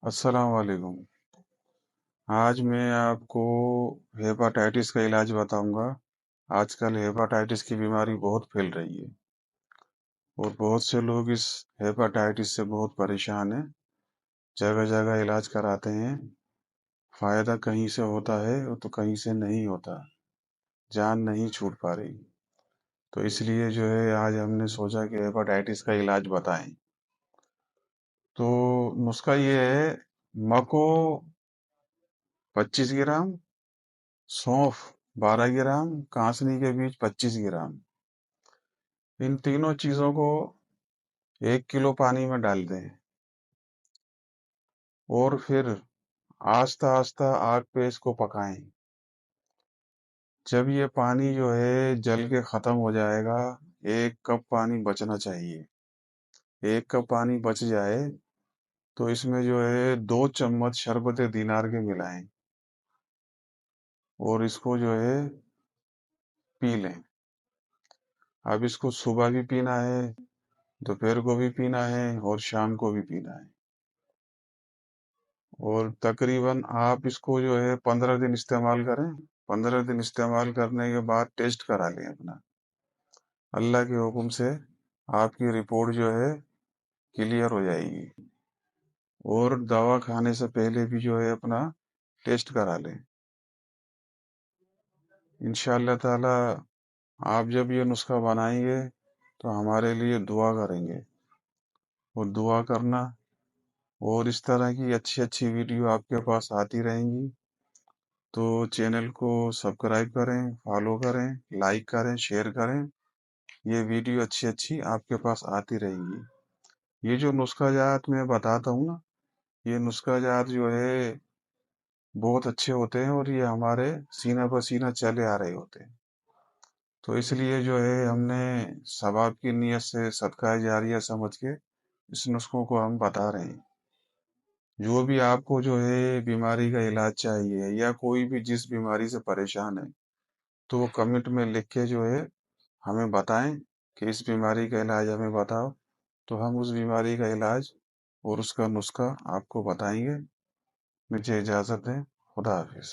अस्सलाम वालेकुम। आज मैं आपको हेपाटाइटिस का इलाज बताऊंगा। आजकल हेपाटाइटिस की बीमारी बहुत फैल रही है और बहुत से लोग इस हेपाटाइटिस से बहुत परेशान हैं। जगह जगह इलाज कराते हैं। फायदा कहीं से होता है तो कहीं से नहीं होता। जान नहीं छूट पा रही। तो इसलिए जो है आज हमने सोचा कि हेपाटाइटिस का इलाज बताएं। तो नुस्खा ये है, मको 25 ग्राम, सौंफ 12 ग्राम, कांसनी के बीज 25 ग्राम। इन तीनों चीजों को 1 किलो पानी में डाल दें और फिर आस्ता आस्ता आग पे इसको पकाएं। जब ये पानी जो है जल के खत्म हो जाएगा, 1 कप पानी बचना चाहिए। 1 कप पानी बच जाए तो इसमें जो है 2 चम्मच शरबत दिनार के मिलाएं और इसको जो है पी लें। अब इसको सुबह भी पीना है, दोपहर को भी पीना है और शाम को भी पीना है। और तकरीबन आप इसको जो है 15 दिन इस्तेमाल करें। 15 दिन इस्तेमाल करने के बाद टेस्ट करा लें अपना। अल्लाह के हुक्म से आपकी रिपोर्ट जो है क्लियर हो जाएगी। और दवा खाने से पहले भी जो है अपना टेस्ट करा लें। इंशाअल्लाह ताला आप जब ये नुस्खा बनाएंगे तो हमारे लिए दुआ करेंगे और दुआ करना। और इस तरह की अच्छी अच्छी वीडियो आपके पास आती रहेंगी तो चैनल को सब्सक्राइब करें, फॉलो करें, लाइक करें, शेयर करें। ये वीडियो अच्छी अच्छी आपके पास आती रहेगी। ये जो नुस्खा जात मैं बताता हूँ ना, ये नुस्खा जात जो है बहुत अच्छे होते हैं और ये हमारे सीना पर सीना चले आ रहे होते हैं। तो इसलिए जो है हमने सवाब की नीयत से सदका जारिया समझ के इस नुस्खों को हम बता रहे हैं। जो भी आपको जो है बीमारी का इलाज चाहिए या कोई भी जिस बीमारी से परेशान है तो वो कमेंट में लिख के जो है हमें बताएं कि इस बीमारी का इलाज हमें बताओ। तो हम उस बीमारी का इलाज और उसका नुस्खा आपको बताएंगे। मुझे इजाज़त दें। खुदा हाफिज।